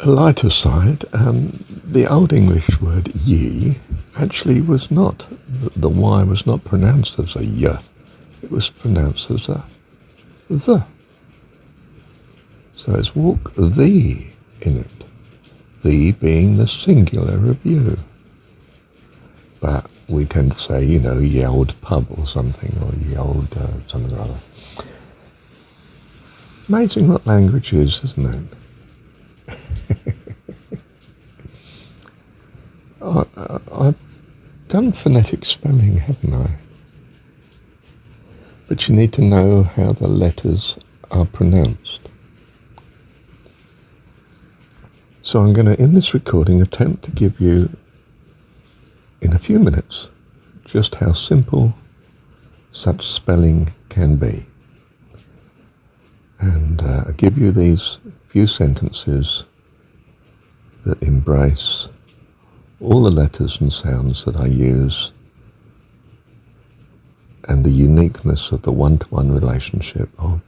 a lighter side, the Old English word ye actually was not, the Y was not pronounced as a y, it was pronounced as a the. So it's walk thee in it, thee being the singular of you. But we tend to say, ye old pub or something, or ye old something or other. Amazing what language is, isn't it? I've done phonetic spelling, haven't I? But you need to know how the letters are pronounced. So I'm going to, in this recording, attempt to give you, in a few minutes, just how simple such spelling can be. And I'll give you these few sentences that embrace all the letters and sounds that I use and the uniqueness of the one-to-one relationship of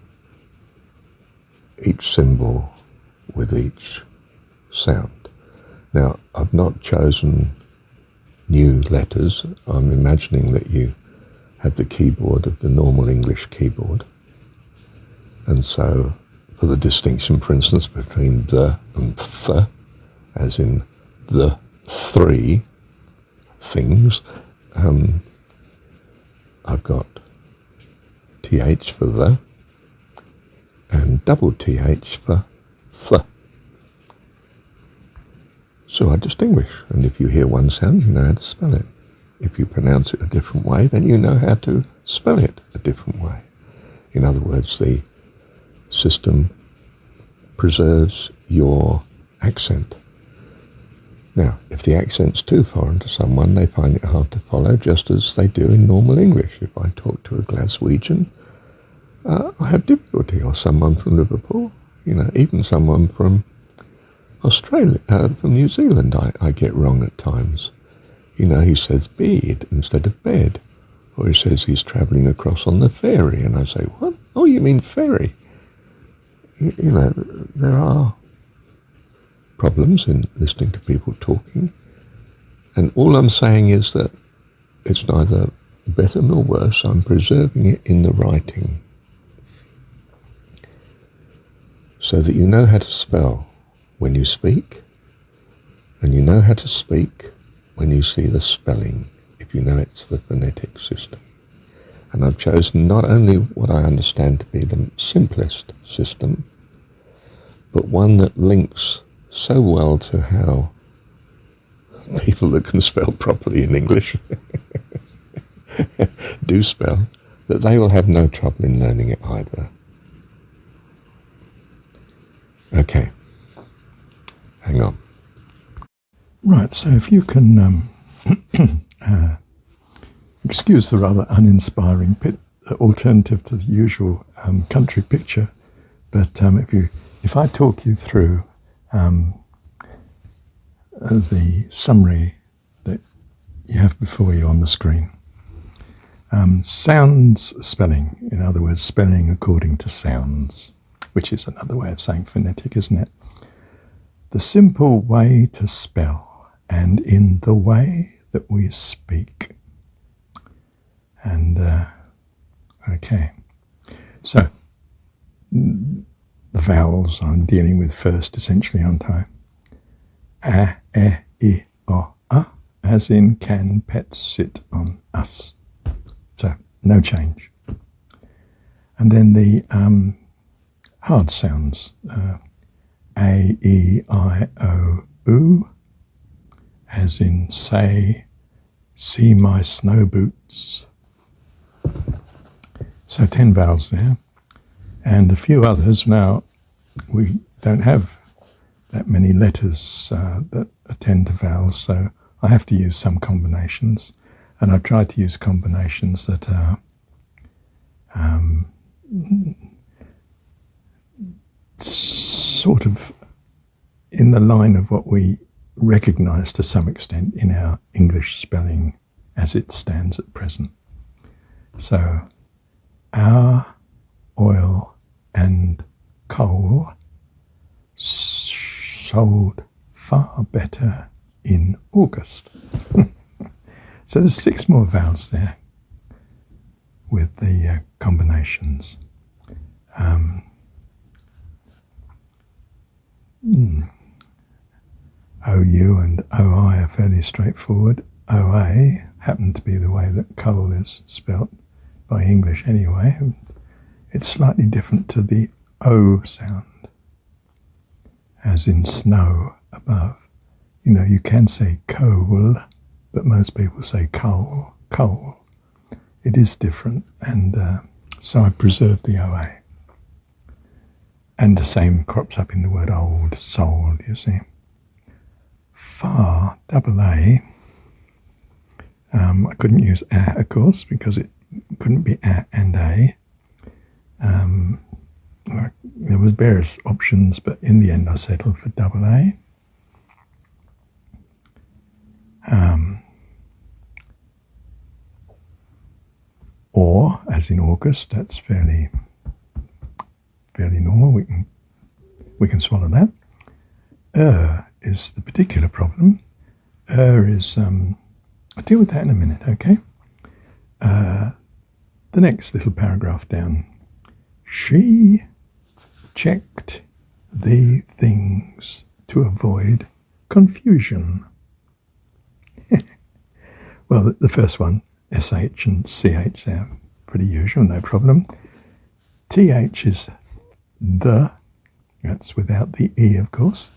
each symbol with each sound. Now, I've not chosen new letters. I'm imagining that you have the keyboard of the normal English keyboard. And so, for the distinction, for instance, between the and th, as in the three things, I've got th for the and double th for th. So I distinguish, and if you hear one sound, you know how to spell it. If you pronounce it a different way, then you know how to spell it a different way. In other words, the system preserves your accent. Now, if the accent's too foreign to someone, they find it hard to follow, just as they do in normal English. If I talk to a Glaswegian, I have difficulty, or someone from Liverpool, even someone from Australia, from New Zealand, I get wrong at times. He says bed instead of bed, or he says he's travelling across on the ferry, and I say, what? Oh, you mean ferry? There are problems in listening to people talking, and all I'm saying is that it's neither better nor worse. I'm preserving it in the writing so that you know how to spell when you speak, and you know how to speak when you see the spelling, if you know it's the phonetic system. And I've chosen not only what I understand to be the simplest system, but one that links so well to how people that can spell properly in English do spell, that they will have no trouble in learning it either. Okay, hang on. Right, so if you can excuse the rather uninspiring alternative to the usual country picture, but if I talk you through the summary that you have before you on the screen. Sounds spelling, in other words, spelling according to sounds, which is another way of saying phonetic, isn't it? The simple way to spell, and in the way that we speak. And, okay. So, the vowels I'm dealing with first, essentially, aren't I? A, e, I, o, a, as in can pets sit on us. So, no change. And then the hard sounds, A, E, I, O, oo, as in say, see my snow boots. So 10 vowels there, and a few others. Now, we don't have that many letters that attend to vowels, so I have to use some combinations, and I've tried to use combinations that are sort of in the line of what we recognise to some extent in our English spelling as it stands at present. So, our, oil and coal, sold far better in August. So there's 6 more vowels there with the combinations. OU and OI are fairly straightforward. OA happened to be the way that coal is spelt by English anyway. It's slightly different to the O sound, as in snow above. You know, you can say coal, but most people say coal, coal. It is different, and so I preserved the OA. And the same crops up in the word old, sold, you see. Far, double A, I couldn't use A, of course, because it couldn't be A and A. There was various options, but in the end I settled for double A. Or, as in August, that's fairly normal. We can swallow that. Is the particular problem. Is I'll deal with that in a minute. Okay. The next little paragraph down. She checked the things to avoid confusion. Well, the first one, SH and CH, they're pretty usual, no problem. TH is the, that's without the E, of course.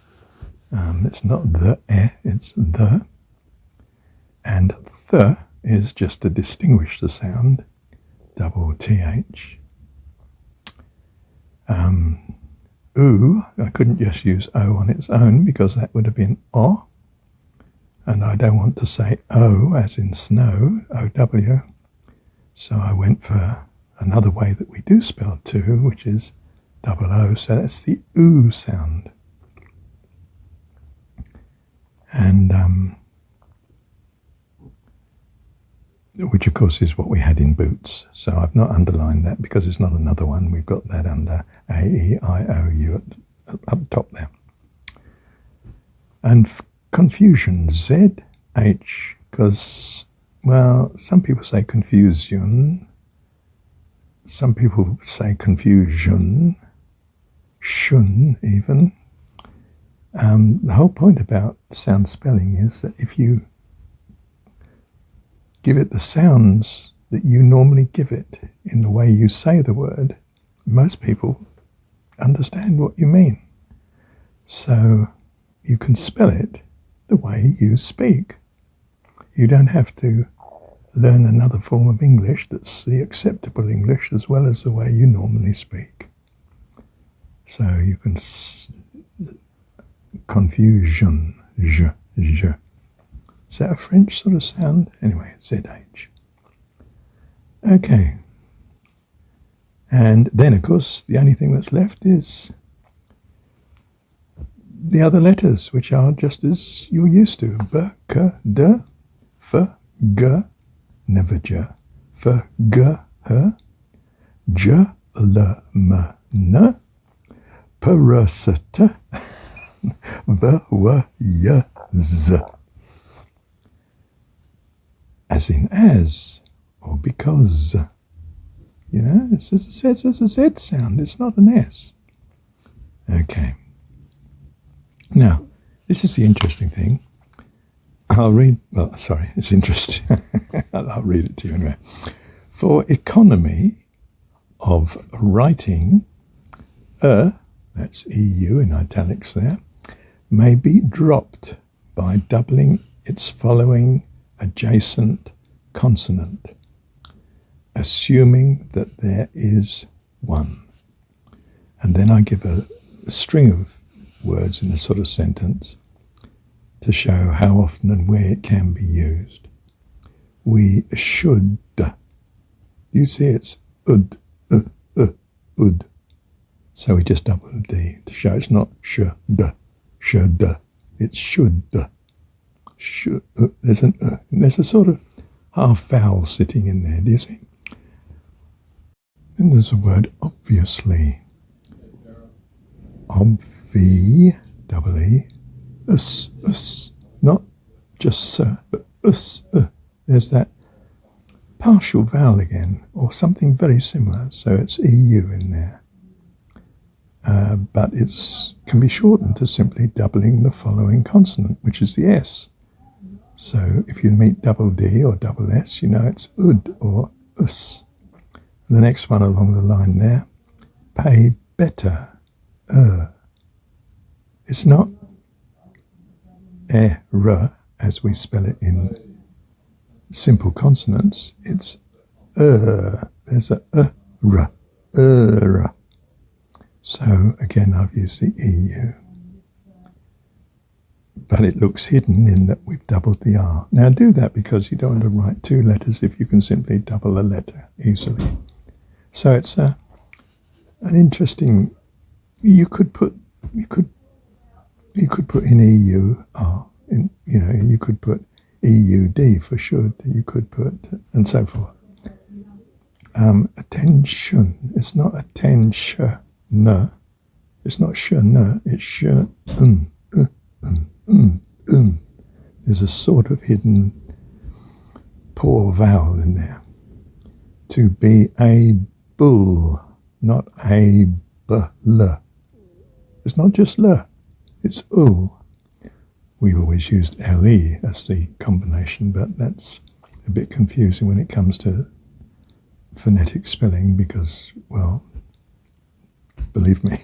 It's not the it's the. And the is just to distinguish the sound, double TH. Oo, I couldn't just use O on its own because that would have been O. And I don't want to say O as in snow, O-W. So I went for another way that we do spell two, which is double O. So that's the oo sound. And which of course is what we had in boots. So I've not underlined that because it's not another one. We've got that under A, E, I, O, U up top there. And confusion, Z, H, because, well, some people say confusion. Some people say confusion, shun even. The whole point about sound spelling is that if you give it the sounds that you normally give it in the way you say the word, most people understand what you mean. So you can spell it the way you speak. You don't have to learn another form of English that's the acceptable English as well as the way you normally speak. So you can confusion, je. Is that a French sort of sound? Anyway, ZH. Okay. And then, of course, the only thing that's left is the other letters, which are just as you're used to. B, K, D, F, G, never J. F, G, H, J, L, M, N, P, R, S, T, V, W, Y, Z. As in as, or because. You know, it's a Z sound, it's not an S. Okay. Now, this is the interesting thing. It's interesting. I'll read it to you anyway. For economy of writing, that's EU in italics there, may be dropped by doubling its following adjacent consonant, assuming that there is one. And then I give a string of words in a sort of sentence to show how often and where it can be used. We should. You see it's ud. So we just double the D to show it's not should. It's should. There's an there's a sort of half vowel sitting in there, do you see? Then there's the word obviously. double E, us, not just sir, but us. There's that partial vowel again, or something very similar, so it's EU in there. But it can be shortened to simply doubling the following consonant, which is the S. So if you meet double D or double S, you know it's ud or us. And the next one along the line there, pay better, It's not r as we spell it in simple consonants. It's there's a r. So again, I've used the EU. But it looks hidden in that we've doubled the R. Now do that because you don't want to write two letters if you can simply double a letter easily. So it's an interesting. You could put in EU R. You could put EUD for should. You could put and so forth. Attention. It's not attention. It's not shun. It's shun. There's a sort of hidden poor vowel in there. To be able, not able. It's not just l, it's ul. We've always used le as the combination, but that's a bit confusing when it comes to phonetic spelling because, well, believe me.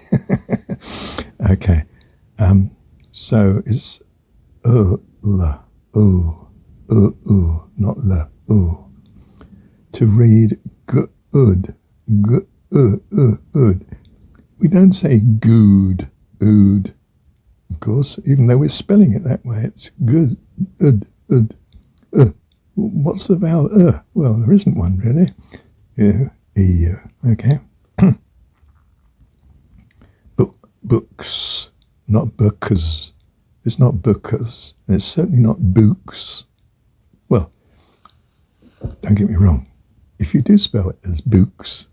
Okay. So it's not la, To read good. We don't say good, ood. Of course, even though we're spelling it that way, it's good, What's the vowel Well, there isn't one really. EU, okay. Books. Not bookers. It's not bookers. And it's certainly not books. Well, don't get me wrong. If you do spell it as books,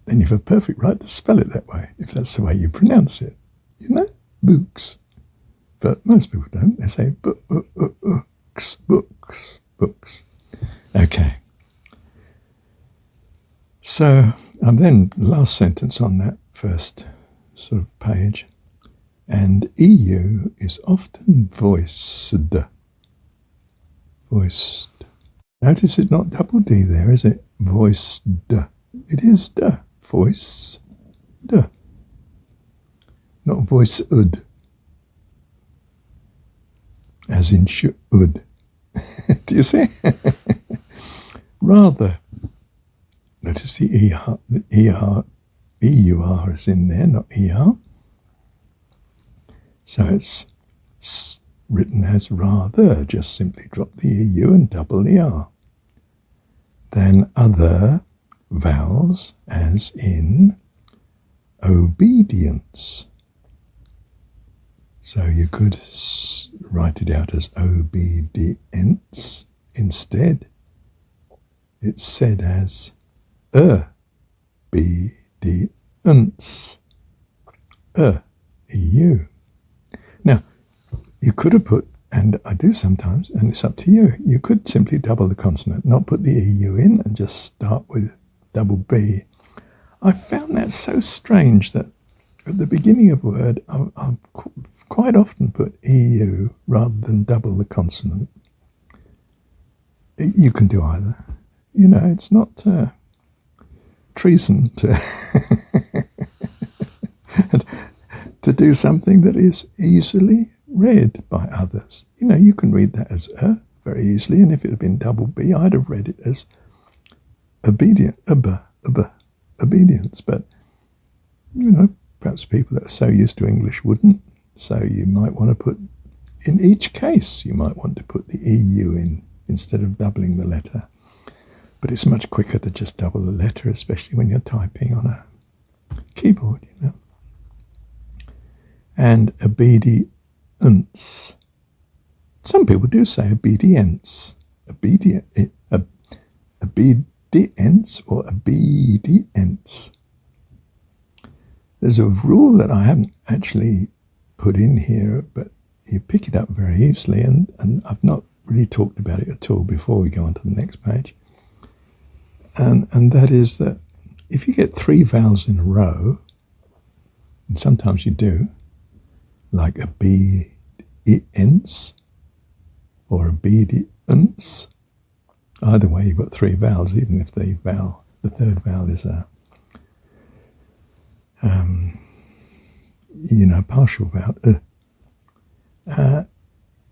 then you've a perfect right to spell it that way, if that's the way you pronounce it. Books. But most people don't. They say books. Okay. So, and then the last sentence on that first sort of page. And EU is often voiced. Notice it's not double D there, is it? Voiced. It is voiced. Not voiced. As in should. Do you see? Rather. Notice the EUR is in there, not ER. So it's written as rather, just simply drop the EU and double the R. Then other vowels, as in obedience. So you could write it out as obedience instead. It's said as obedience. EU. Now, you could have put, and I do sometimes, and it's up to you, you could simply double the consonant, not put the EU in, and just start with double B. I found that so strange that at the beginning of a word, I've quite often put EU rather than double the consonant. You can do either. It's not treason to to do something that is easily read by others. You can read that as very easily, and if it had been double B, I'd have read it as obedience, but, perhaps people that are so used to English wouldn't, so you might want to put, in each case, you might want to put the EU in instead of doubling the letter. But it's much quicker to just double the letter, especially when you're typing on a keyboard, And obedience. Some people do say obedience. Obedience or obedience. There's a rule that I haven't actually put in here, but you pick it up very easily, and I've not really talked about it at all before we go on to the next page. And that is that if you get 3 vowels in a row, and sometimes you do, like obedience or obedience, either way you've got 3 vowels, even if the third vowel is a partial vowel.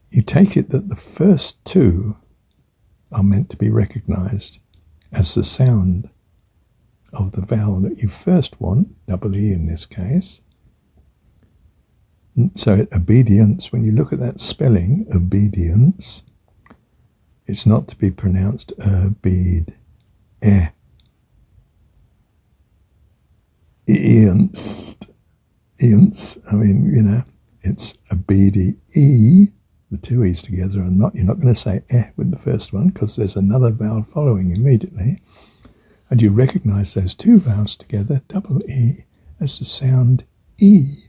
You take it that the first 2 are meant to be recognized as the sound of the vowel that you first want, double E in this case. So obedience, when you look at that spelling, obedience, it's not to be pronounced obedience. I mean, it's obedi, the 2 E's together, and you're not going to say with the first one because there's another vowel following immediately. And you recognize those 2 vowels together, double E, as the sound E.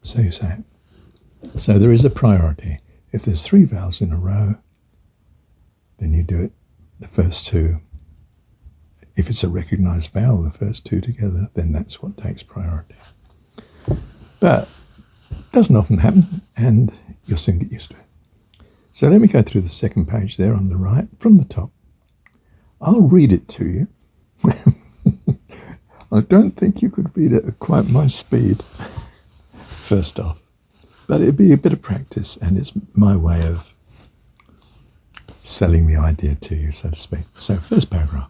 So you say it. So there is a priority. If there's 3 vowels in a row, then you do it the first 2. If it's a recognized vowel, the first 2 together, then that's what takes priority. But it doesn't often happen, and you'll soon get used to it. So let me go through the second page there on the right, from the top. I'll read it to you. I don't think you could read it at quite my speed, first off. But it'd be a bit of practice, and it's my way of selling the idea to you, so to speak. So first paragraph.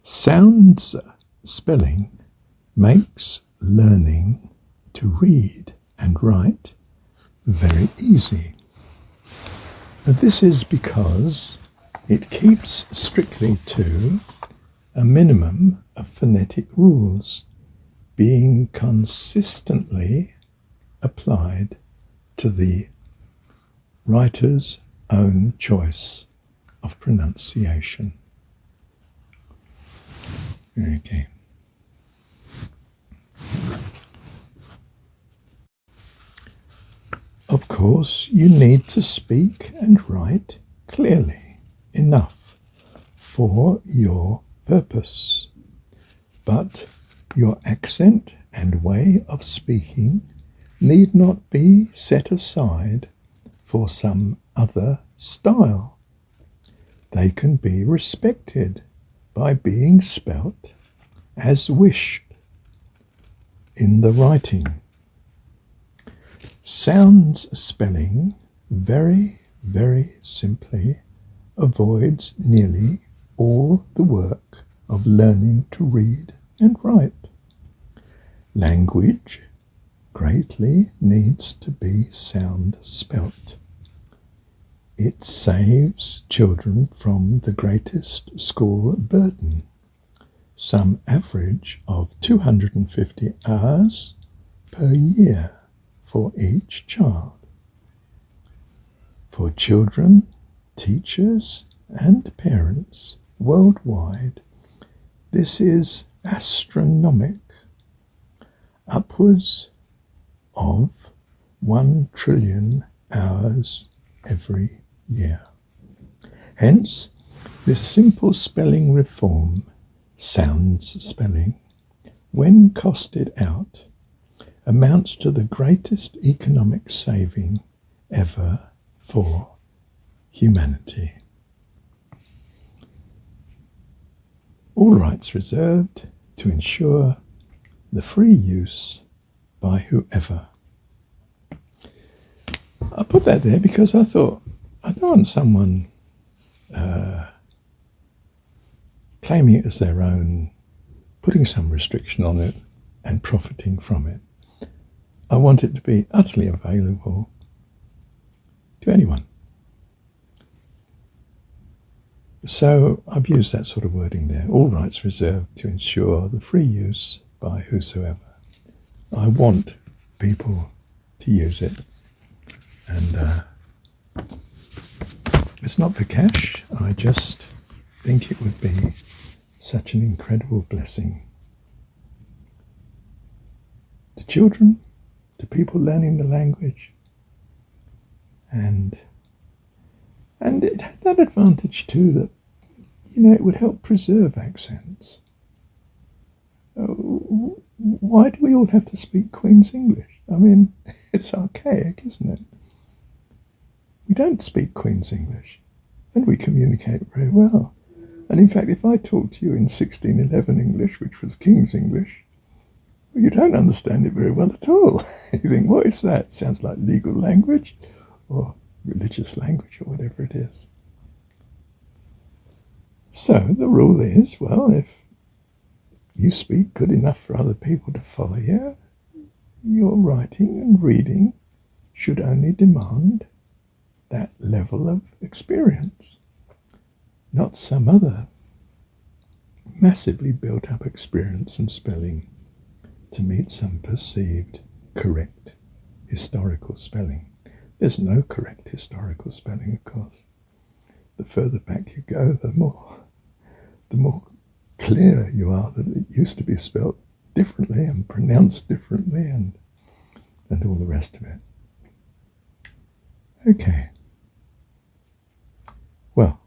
Soundz spelling makes learning to read and write very easy. This is because it keeps strictly to a minimum of phonetic rules being consistently applied to the writer's own choice of pronunciation. Okay. Of course, you need to speak and write clearly enough for your purpose, but your accent and way of speaking need not be set aside for some other style. They can be respected by being spelt as wished in the writing. Soundz spelling very, very simply avoids nearly all the work of learning to read and write. Language greatly needs to be sound spelt. It saves children from the greatest school burden, some average of 250 hours per year for each child. For children, teachers, and parents worldwide, this is astronomic, upwards of 1 trillion hours every year. Hence, this simple spelling reform, soundz spelling, when costed out, amounts to the greatest economic saving ever for humanity. All rights reserved to ensure the free use by whoever. I put that there because I thought, I don't want someone claiming it as their own, putting some restriction on it and profiting from it. I want it to be utterly available to anyone. So I've used that sort of wording there. All rights reserved to ensure the free use by whosoever. I want people to use it. And it's not for cash. I just think it would be such an incredible blessing to children to people learning the language. And it had that advantage too that, it would help preserve accents. Why do we all have to speak Queen's English? I mean, it's archaic, isn't it? We don't speak Queen's English, and we communicate very well. And in fact, if I talk to you in 1611 English, which was King's English, well, you don't understand it very well at all. You think, what is that? Sounds like legal language or religious language or whatever it is. So the rule is, well, if you speak good enough for other people to follow you, your writing and reading should only demand that level of experience, not some other massively built up experience and spelling to meet some perceived correct historical spelling. There's no correct historical spelling, of course. The further back you go, the more clear you are that it used to be spelt differently and pronounced differently and all the rest of it. Okay. Well,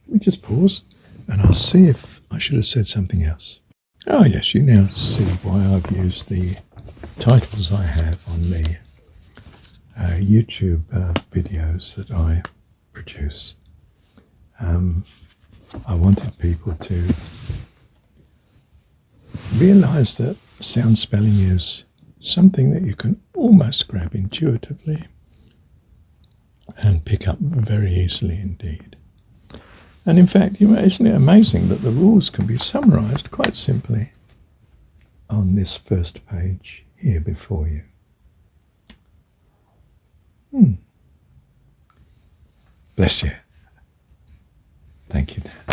let me just pause and I'll see if I should have said something else. Oh yes, you now see why I've used the titles I have on the YouTube videos that I produce. I wanted people to realise that sound spelling is something that you can almost grab intuitively and pick up very easily indeed. And in fact, isn't it amazing that the rules can be summarised quite simply on this first page here before you. Bless you. Thank you, Dan.